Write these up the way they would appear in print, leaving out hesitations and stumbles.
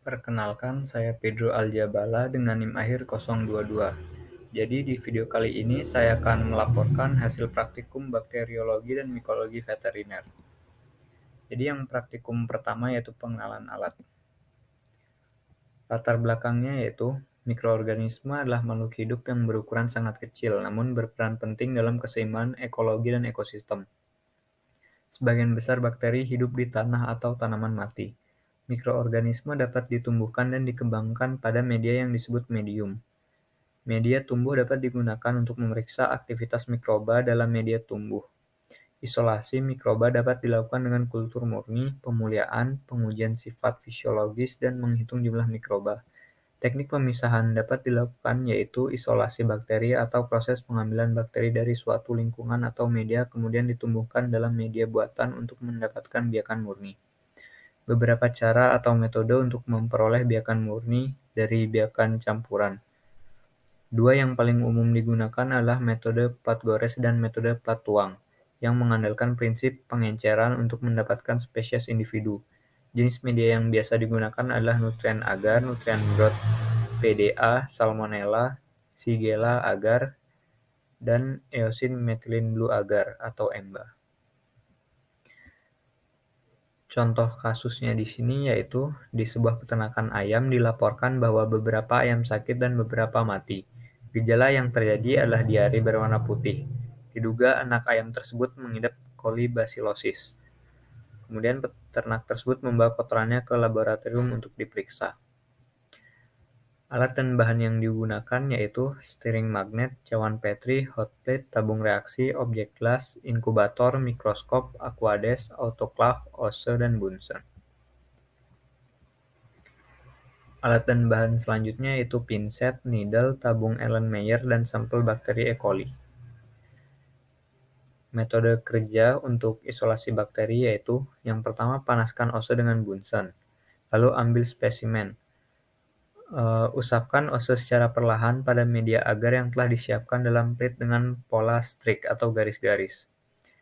Perkenalkan, saya Pedro Aljabala dengan NIM akhir 022. Jadi di video kali ini saya akan melaporkan hasil praktikum bakteriologi dan mikologi veteriner. Jadi yang praktikum pertama yaitu pengenalan alat. Latar belakangnya yaitu mikroorganisme adalah makhluk hidup yang berukuran sangat kecil namun berperan penting dalam keseimbangan ekologi dan ekosistem. Sebagian besar bakteri hidup di tanah atau tanaman mati. Mikroorganisme dapat ditumbuhkan dan dikembangkan pada media yang disebut medium. Media tumbuh dapat digunakan untuk memeriksa aktivitas mikroba dalam media tumbuh. Isolasi mikroba dapat dilakukan dengan kultur murni, pemuliaan, pengujian sifat fisiologis, dan menghitung jumlah mikroba. Teknik pemisahan dapat dilakukan yaitu isolasi bakteri atau proses pengambilan bakteri dari suatu lingkungan atau media kemudian ditumbuhkan dalam media buatan untuk mendapatkan biakan murni. Beberapa cara atau metode untuk memperoleh biakan murni dari biakan campuran. Dua yang paling umum digunakan adalah metode plat gores dan metode plat tuang, yang mengandalkan prinsip pengenceran untuk mendapatkan spesies individu. Jenis media yang biasa digunakan adalah nutrien agar, nutrien growth, PDA, Salmonella, Shigella agar, dan Eosin methylene blue agar atau EMBA. Contoh kasusnya di sini yaitu di sebuah peternakan ayam dilaporkan bahwa beberapa ayam sakit dan beberapa mati. Gejala yang terjadi adalah diare berwarna putih. Diduga anak ayam tersebut mengidap kolibasilosis. Kemudian peternak tersebut membawa kotorannya ke laboratorium untuk diperiksa. Alat dan bahan yang digunakan yaitu stirring magnet, cawan Petri, hot plate, tabung reaksi, objek gelas, inkubator, mikroskop, aquades, autoclave, ose, dan bunsen. Alat dan bahan selanjutnya yaitu pinset, needle, tabung Erlenmeyer, dan sampel bakteri E. coli. Metode kerja untuk isolasi bakteri yaitu yang pertama panaskan ose dengan bunsen, lalu ambil spesimen. Usapkan ose secara perlahan pada media agar yang telah disiapkan dalam plate dengan pola strik atau garis-garis.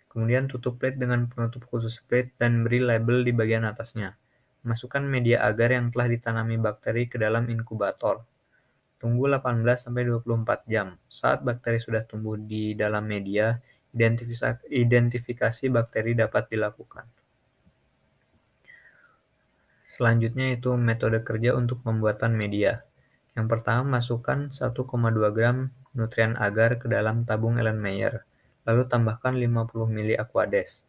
Kemudian tutup plate dengan penutup khusus plate dan beri label di bagian atasnya. Masukkan media agar yang telah ditanami bakteri ke dalam inkubator. Tunggu 18-24 jam. Saat bakteri sudah tumbuh di dalam media, identifikasi bakteri dapat dilakukan. Selanjutnya itu metode kerja untuk pembuatan media. Yang pertama, masukkan 1,2 gram nutrien agar ke dalam tabung Erlenmeyer, lalu tambahkan 50 ml aquades.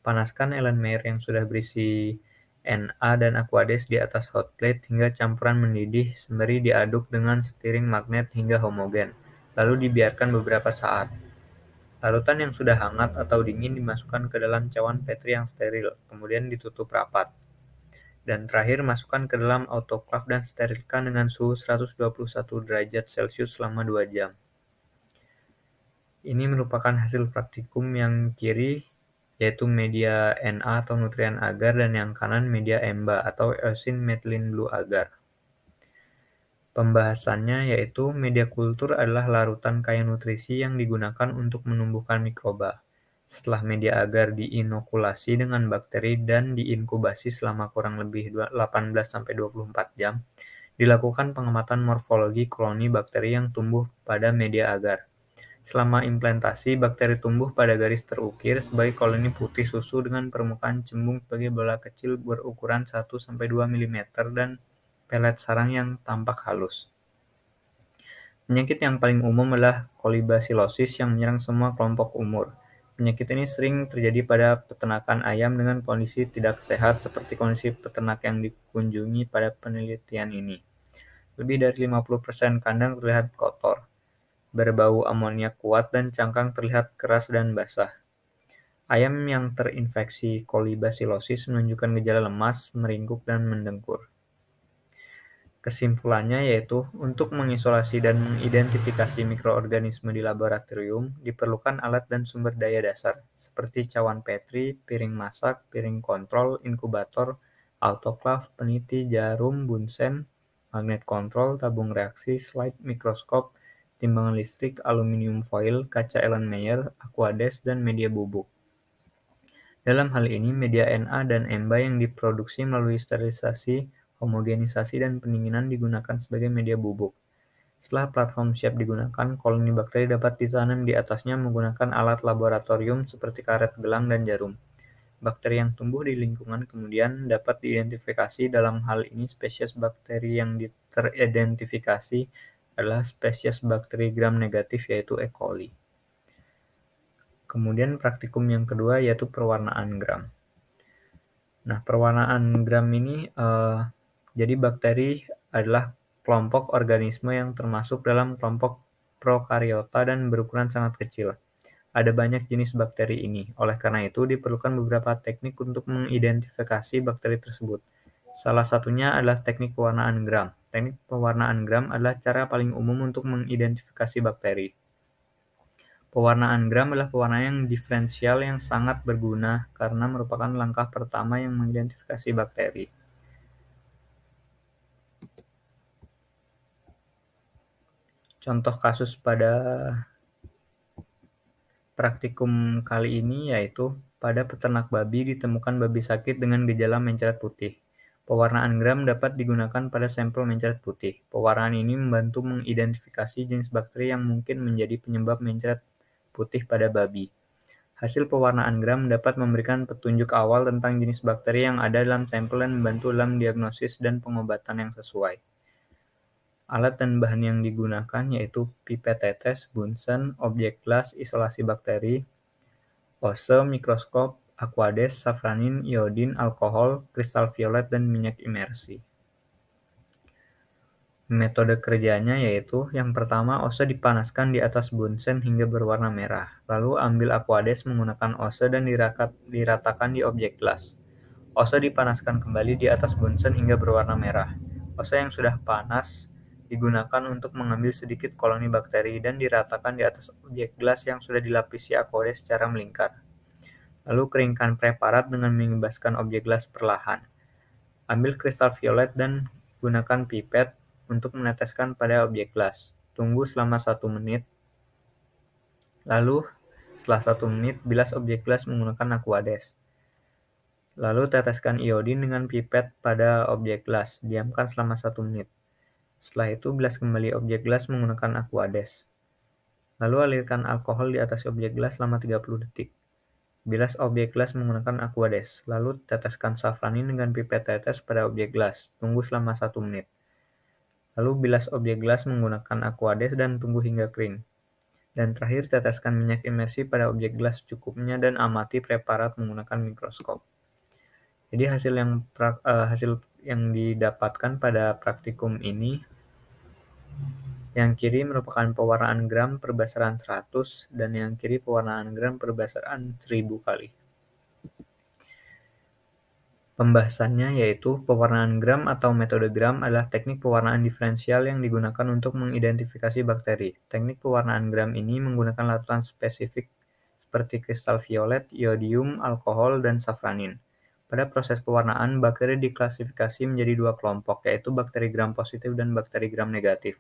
Panaskan Erlenmeyer yang sudah berisi Na dan aquades di atas hot plate hingga campuran mendidih sembari diaduk dengan stirring magnet hingga homogen, lalu dibiarkan beberapa saat. Larutan yang sudah hangat atau dingin dimasukkan ke dalam cawan Petri yang steril, kemudian ditutup rapat. Dan terakhir, masukkan ke dalam autoclave dan sterilkan dengan suhu 121 derajat Celcius selama 2 jam. Ini merupakan hasil praktikum yang kiri, yaitu media Na atau nutrien agar, dan yang kanan media EMBA atau Eosin methylene blue agar. Pembahasannya yaitu media kultur adalah larutan kaya nutrisi yang digunakan untuk menumbuhkan mikroba. Setelah media agar diinokulasi dengan bakteri dan diinkubasi selama kurang lebih 18-24 jam, dilakukan pengamatan morfologi koloni bakteri yang tumbuh pada media agar. Selama implantasi, bakteri tumbuh pada garis terukir sebagai koloni putih susu dengan permukaan cembung sebagai bola kecil berukuran 1-2 mm dan pelet sarang yang tampak halus. Penyakit yang paling umum adalah kolibasilosis yang menyerang semua kelompok umur. Penyakit ini sering terjadi pada peternakan ayam dengan kondisi tidak sehat seperti kondisi peternak yang dikunjungi pada penelitian ini. Lebih dari 50% kandang terlihat kotor, berbau amonia kuat, dan cangkang terlihat keras dan basah. Ayam yang terinfeksi kolibasilosis menunjukkan gejala lemas, meringkuk, dan mendengkur. Kesimpulannya yaitu, untuk mengisolasi dan mengidentifikasi mikroorganisme di laboratorium, diperlukan alat dan sumber daya dasar, seperti cawan Petri, piring masak, piring kontrol, inkubator, autoclave, peniti, jarum, bunsen, magnet kontrol, tabung reaksi, slide mikroskop, timbangan listrik, aluminium foil, kaca Erlenmeyer, aquades, dan media bubuk. Dalam hal ini, media Na dan EMBA yang diproduksi melalui sterilisasi homogenisasi dan pendinginan digunakan sebagai media bubuk. Setelah platform siap digunakan, koloni bakteri dapat ditanam di atasnya menggunakan alat laboratorium seperti karet gelang dan jarum. Bakteri yang tumbuh di lingkungan kemudian dapat diidentifikasi. Dalam hal ini, spesies bakteri yang teridentifikasi adalah spesies bakteri gram negatif yaitu E. coli. Kemudian praktikum yang kedua yaitu pewarnaan gram. Nah, pewarnaan gram ini jadi bakteri adalah kelompok organisme yang termasuk dalam kelompok prokariota dan berukuran sangat kecil. Ada banyak jenis bakteri ini. Oleh karena itu, diperlukan beberapa teknik untuk mengidentifikasi bakteri tersebut. Salah satunya adalah teknik pewarnaan gram. Teknik pewarnaan gram adalah cara paling umum untuk mengidentifikasi bakteri. Pewarnaan gram adalah pewarnaan yang diferensial yang sangat berguna karena merupakan langkah pertama yang mengidentifikasi bakteri. Contoh kasus pada praktikum kali ini yaitu pada peternak babi ditemukan babi sakit dengan gejala mencret putih. Pewarnaan gram dapat digunakan pada sampel mencret putih. Pewarnaan ini membantu mengidentifikasi jenis bakteri yang mungkin menjadi penyebab mencret putih pada babi. Hasil pewarnaan gram dapat memberikan petunjuk awal tentang jenis bakteri yang ada dalam sampel dan membantu dalam diagnosis dan pengobatan yang sesuai. Alat dan bahan yang digunakan yaitu pipet tetes, Bunsen, objek gelas, isolasi bakteri, ose, mikroskop, aquades, safranin, iodin, alkohol, kristal violet, dan minyak imersi. Metode kerjanya yaitu yang pertama, ose dipanaskan di atas Bunsen hingga berwarna merah. Lalu ambil aquades menggunakan ose dan diratakan di objek gelas. Ose dipanaskan kembali di atas Bunsen hingga berwarna merah. Ose yang sudah panas digunakan untuk mengambil sedikit koloni bakteri dan diratakan di atas objek gelas yang sudah dilapisi aquades secara melingkar. Lalu keringkan preparat dengan membebaskan objek gelas perlahan. Ambil kristal violet dan gunakan pipet untuk meneteskan pada objek gelas. Tunggu selama 1 menit. Lalu, setelah 1 menit, bilas objek gelas menggunakan aquades. Lalu teteskan iodin dengan pipet pada objek gelas. Diamkan selama 1 menit. Setelah itu, bilas kembali objek gelas menggunakan aquades. Lalu alirkan alkohol di atas objek gelas selama 30 detik. Bilas objek gelas menggunakan aquades. Lalu teteskan safranin dengan pipet tetes pada objek gelas. Tunggu selama 1 menit. Lalu bilas objek gelas menggunakan aquades dan tunggu hingga kering. Dan terakhir teteskan minyak imersi pada objek gelas secukupnya dan amati preparat menggunakan mikroskop. Jadi hasil yang didapatkan pada praktikum ini, yang kiri merupakan pewarnaan gram perbasaran 100 dan yang kiri pewarnaan gram perbasaran 1000 kali. Pembahasannya yaitu pewarnaan gram atau metode gram adalah teknik pewarnaan diferensial yang digunakan untuk mengidentifikasi bakteri. Teknik pewarnaan gram ini menggunakan larutan spesifik seperti kristal violet, iodium, alkohol, dan safranin. Pada proses pewarnaan, bakteri diklasifikasi menjadi 2 kelompok, yaitu bakteri gram positif dan bakteri gram negatif.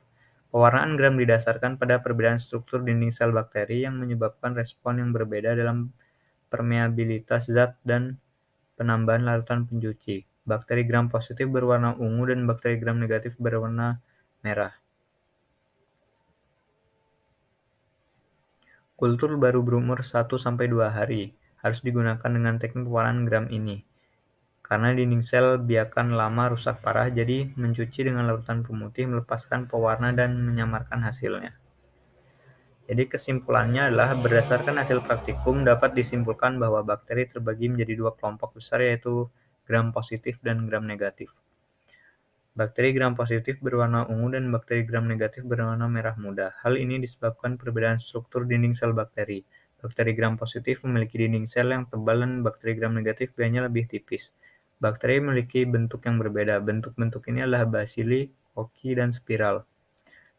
Pewarnaan gram didasarkan pada perbedaan struktur dinding sel bakteri yang menyebabkan respon yang berbeda dalam permeabilitas zat dan penambahan larutan pencuci. Bakteri gram positif berwarna ungu dan bakteri gram negatif berwarna merah. Kultur baru berumur 1-2 hari harus digunakan dengan teknik pewarnaan gram ini. Karena dinding sel biakan lama rusak parah, jadi mencuci dengan larutan pemutih melepaskan pewarna dan menyamarkan hasilnya. Jadi kesimpulannya adalah berdasarkan hasil praktikum dapat disimpulkan bahwa bakteri terbagi menjadi 2 kelompok besar yaitu gram positif dan gram negatif. Bakteri gram positif berwarna ungu dan bakteri gram negatif berwarna merah muda. Hal ini disebabkan perbedaan struktur dinding sel bakteri. Bakteri gram positif memiliki dinding sel yang tebal dan bakteri gram negatif biasanya lebih tipis. Bakteri memiliki bentuk yang berbeda. Bentuk-bentuk ini adalah bacilli, koki, dan spiral.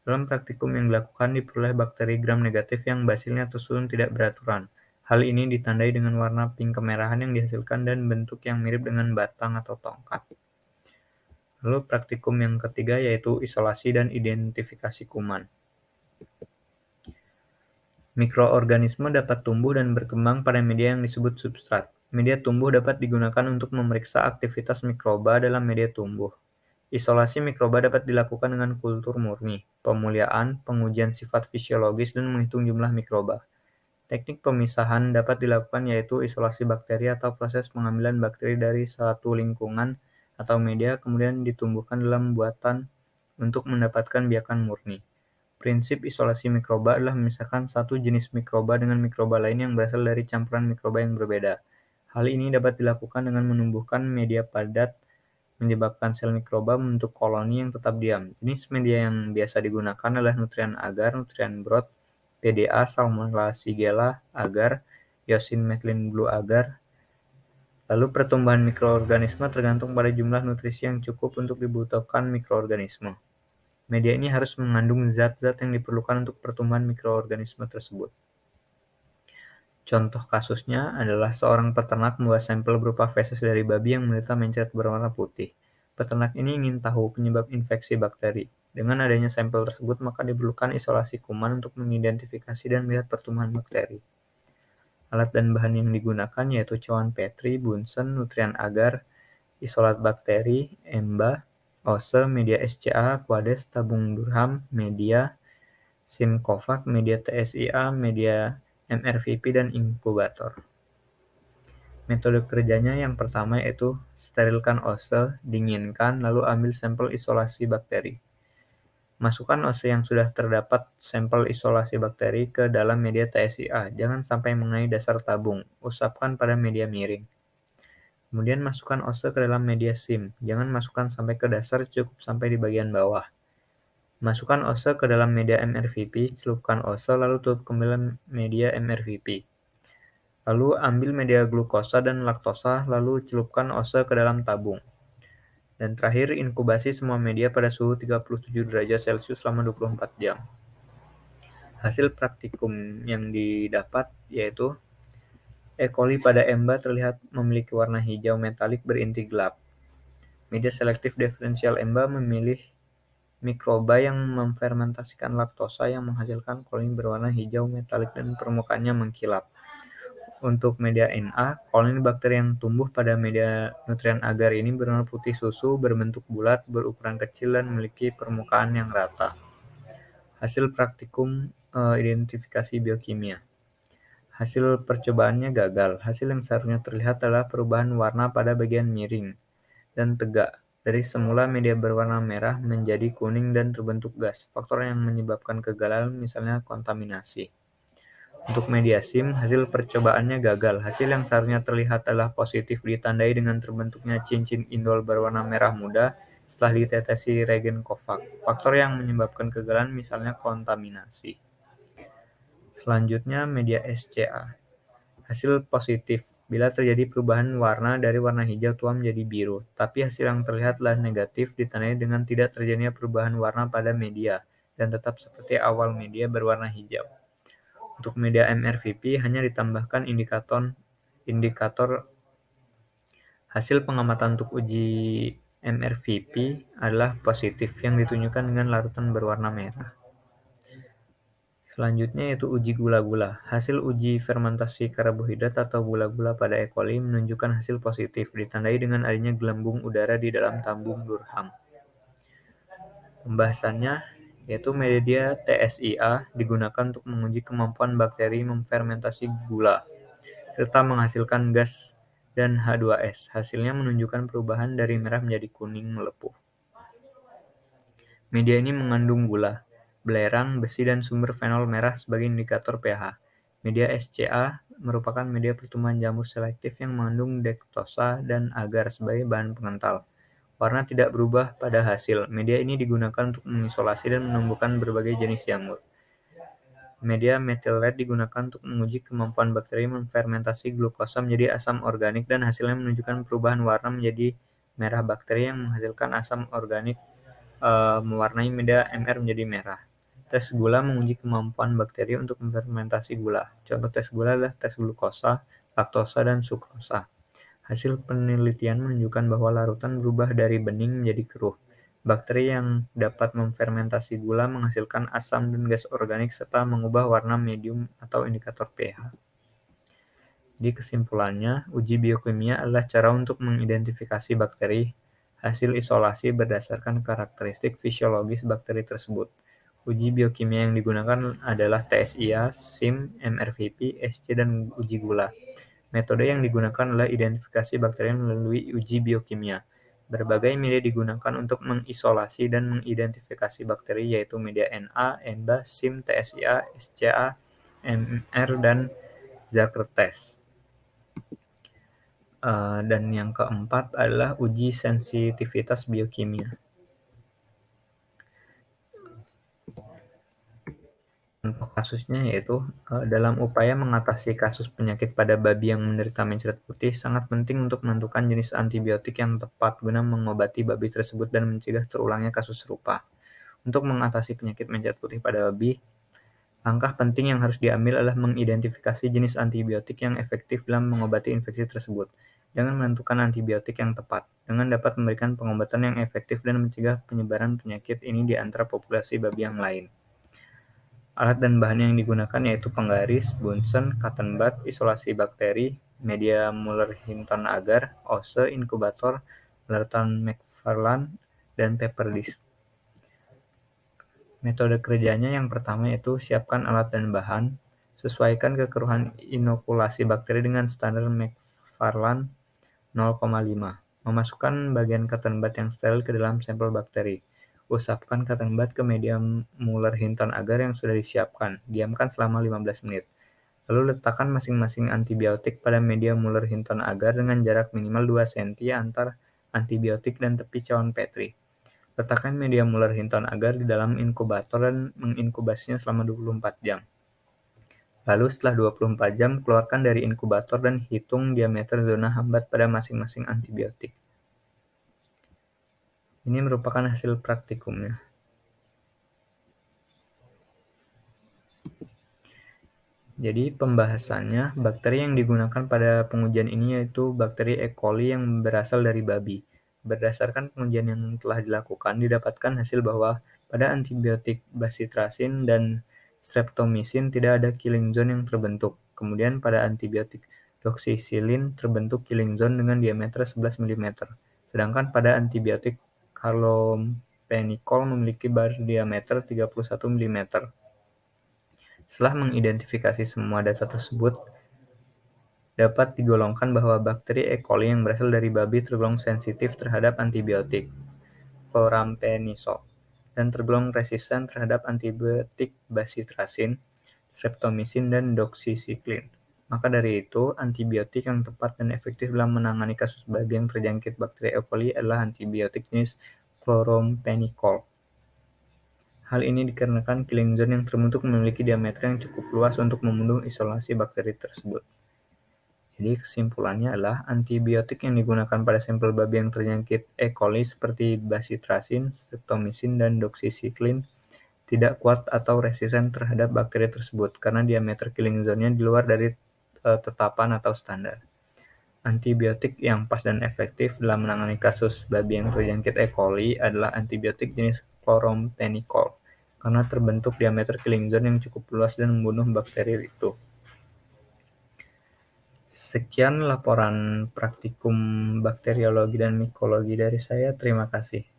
Dalam praktikum yang dilakukan diperoleh bakteri gram negatif yang basilnya tersusun tidak beraturan. Hal ini ditandai dengan warna pink kemerahan yang dihasilkan dan bentuk yang mirip dengan batang atau tongkat. Lalu praktikum yang ketiga yaitu isolasi dan identifikasi kuman. Mikroorganisme dapat tumbuh dan berkembang pada media yang disebut substrat. Media tumbuh dapat digunakan untuk memeriksa aktivitas mikroba dalam media tumbuh. Isolasi mikroba dapat dilakukan dengan kultur murni, pemuliaan, pengujian sifat fisiologis, dan menghitung jumlah mikroba. Teknik pemisahan dapat dilakukan yaitu isolasi bakteri atau proses pengambilan bakteri dari satu lingkungan atau media kemudian ditumbuhkan dalam buatan untuk mendapatkan biakan murni. Prinsip isolasi mikroba adalah memisahkan satu jenis mikroba dengan mikroba lain yang berasal dari campuran mikroba yang berbeda. Hal ini dapat dilakukan dengan menumbuhkan media padat menyebabkan sel mikroba membentuk koloni yang tetap diam. Jenis media yang biasa digunakan adalah nutrien agar, nutrien broth, PDA, Salmonella Shigella agar, Yosin Methylene Blue agar. Lalu pertumbuhan mikroorganisme tergantung pada jumlah nutrisi yang cukup untuk dibutuhkan mikroorganisme. Media ini harus mengandung zat-zat yang diperlukan untuk pertumbuhan mikroorganisme tersebut. Contoh kasusnya adalah seorang peternak membawa sampel berupa feses dari babi yang menderita mencret berwarna putih. Peternak ini ingin tahu penyebab infeksi bakteri. Dengan adanya sampel tersebut, maka diperlukan isolasi kuman untuk mengidentifikasi dan melihat pertumbuhan bakteri. Alat dan bahan yang digunakan yaitu cawan Petri, Bunsen, nutrien agar, isolat bakteri, EMBA, OSE, media SCA, Quades, tabung Durham, media, Simcovac, media TSIA, media MRVP, dan inkubator. Metode kerjanya yang pertama yaitu sterilkan OSE, dinginkan, lalu ambil sampel isolasi bakteri. Masukkan OSE yang sudah terdapat sampel isolasi bakteri ke dalam media TSIA, jangan sampai mengenai dasar tabung, usapkan pada media miring. Kemudian masukkan OSE ke dalam media SIM, jangan masukkan sampai ke dasar, cukup sampai di bagian bawah. Masukkan OSE ke dalam media MRVP, celupkan OSE, lalu tutup kembali media MRVP. Lalu ambil media glukosa dan laktosa, lalu celupkan OSE ke dalam tabung. Dan terakhir, inkubasi semua media pada suhu 37 derajat Celcius selama 24 jam. Hasil praktikum yang didapat yaitu E. coli pada EMBA terlihat memiliki warna hijau metalik berinti gelap. Media selektif diferensial EMBA memilih mikroba yang memfermentasikan laktosa yang menghasilkan koloni berwarna hijau metalik dan permukaannya mengkilap. Untuk media NA, koloni bakteri yang tumbuh pada media nutrien agar ini berwarna putih susu, berbentuk bulat, berukuran kecil, dan memiliki permukaan yang rata. Hasil praktikum identifikasi biokimia. Hasil percobaannya gagal. Hasil yang seharusnya terlihat adalah perubahan warna pada bagian miring dan tegak. Dari semula media berwarna merah menjadi kuning dan terbentuk gas. Faktor yang menyebabkan kegagalan misalnya kontaminasi. Untuk media SIM, hasil percobaannya gagal. Hasil yang seharusnya terlihat adalah positif ditandai dengan terbentuknya cincin indol berwarna merah muda setelah ditetesi reagen Kovac. Faktor yang menyebabkan kegagalan misalnya kontaminasi. Selanjutnya media SCA. Hasil positif bila terjadi perubahan warna dari warna hijau tua menjadi biru, tapi hasil yang terlihat adalah negatif ditandai dengan tidak terjadinya perubahan warna pada media dan tetap seperti awal media berwarna hijau. Untuk media MRVP hanya ditambahkan indikator hasil pengamatan untuk uji MRVP adalah positif yang ditunjukkan dengan larutan berwarna merah. Selanjutnya yaitu uji gula-gula. Hasil uji fermentasi karbohidrat atau gula-gula pada E. coli menunjukkan hasil positif, ditandai dengan adanya gelembung udara di dalam tabung Durham. Pembahasannya yaitu media TSIA digunakan untuk menguji kemampuan bakteri memfermentasi gula, serta menghasilkan gas dan H2S. Hasilnya menunjukkan perubahan dari merah menjadi kuning melepuh. Media ini mengandung gula, belerang, besi, dan sumber fenol merah sebagai indikator pH. Media SCA merupakan media pertumbuhan jamur selektif yang mengandung dektosa dan agar sebagai bahan pengental. Warna tidak berubah pada hasil. Media ini digunakan untuk mengisolasi dan menumbuhkan berbagai jenis jamur. Media methyl red digunakan untuk menguji kemampuan bakteri memfermentasi glukosa menjadi asam organik dan hasilnya menunjukkan perubahan warna menjadi merah. Bakteri yang menghasilkan asam organik mewarnai media MR menjadi merah. Tes gula menguji kemampuan bakteri untuk memfermentasi gula. Contoh tes gula adalah tes glukosa, laktosa, dan sukrosa. Hasil penelitian menunjukkan bahwa larutan berubah dari bening menjadi keruh. Bakteri yang dapat memfermentasi gula menghasilkan asam dan gas organik serta mengubah warna medium atau indikator pH. Di kesimpulannya, uji biokimia adalah cara untuk mengidentifikasi bakteri. hasil isolasi berdasarkan karakteristik fisiologis bakteri tersebut. Uji biokimia yang digunakan adalah TSIA, SIM, MRVP, SC, dan uji gula. Metode yang digunakan adalah identifikasi bakteri melalui uji biokimia. Berbagai media digunakan untuk mengisolasi dan mengidentifikasi bakteri, yaitu media NA, ENBA, SIM, TSIA, SCA, MR, dan Zucker test. Dan yang keempat adalah uji sensitivitas biokimia. Contoh kasusnya yaitu dalam upaya mengatasi kasus penyakit pada babi yang menderita mencret putih, sangat penting untuk menentukan jenis antibiotik yang tepat guna mengobati babi tersebut dan mencegah terulangnya kasus serupa. Untuk mengatasi penyakit mencret putih pada babi, langkah penting yang harus diambil adalah mengidentifikasi jenis antibiotik yang efektif dalam mengobati infeksi tersebut. Dengan menentukan antibiotik yang tepat, dengan dapat memberikan pengobatan yang efektif dan mencegah penyebaran penyakit ini di antara populasi babi yang lain. Alat dan bahan yang digunakan yaitu penggaris, Bunsen, cotton bud, isolasi bakteri, media Muller-Hinton agar, ose, inkubator, Lerton McFarland, dan paper disk. Metode kerjanya yang pertama yaitu siapkan alat dan bahan, sesuaikan kekeruhan inokulasi bakteri dengan standar McFarland 0,5. Memasukkan bagian cotton bud yang steril ke dalam sampel bakteri. Usapkan cotton bud ke media Muller-Hinton agar yang sudah disiapkan. Diamkan selama 15 menit. Lalu letakkan masing-masing antibiotik pada media Muller-Hinton agar dengan jarak minimal 2 cm antar antibiotik dan tepi cawan Petri. Letakkan media Muller-Hinton agar di dalam inkubator dan menginkubasinya selama 24 jam. Lalu setelah 24 jam, keluarkan dari inkubator dan hitung diameter zona hambat pada masing-masing antibiotik. Ini merupakan hasil praktikumnya. Jadi pembahasannya, bakteri yang digunakan pada pengujian ini yaitu bakteri E. coli yang berasal dari babi. Berdasarkan pengujian yang telah dilakukan, didapatkan hasil bahwa pada antibiotik bacitracin dan streptomycin tidak ada killing zone yang terbentuk. Kemudian pada antibiotik doxycycline terbentuk killing zone dengan diameter 11 mm. Sedangkan pada antibiotik chlorpenicol memiliki berdiameter 31 mm. Setelah mengidentifikasi semua data tersebut, dapat digolongkan bahwa bakteri E. coli yang berasal dari babi tergolong sensitif terhadap antibiotik chlorampenicol dan tergolong resisten terhadap antibiotik bacitracin, streptomycin, dan doxycycline. Maka dari itu, antibiotik yang tepat dan efektif dalam menangani kasus babi yang terjangkit bakteri E. coli adalah antibiotik jenis chlorampenicol. Hal ini dikarenakan killing zone yang terbentuk memiliki diameter yang cukup luas untuk membunuh isolasi bakteri tersebut. Jadi kesimpulannya adalah antibiotik yang digunakan pada sampel babi yang terjangkit E. coli seperti bacitracin, streptomycin, dan doxycycline tidak kuat atau resisten terhadap bakteri tersebut karena diameter killing zone-nya di luar dari tetapan atau standar. Antibiotik yang pas dan efektif dalam menangani kasus babi yang terjangkit E. coli adalah antibiotik jenis chlorampenicol karena terbentuk diameter killing zone yang cukup luas dan membunuh bakteri itu. Sekian laporan praktikum bakteriologi dan mikologi dari saya. Terima kasih.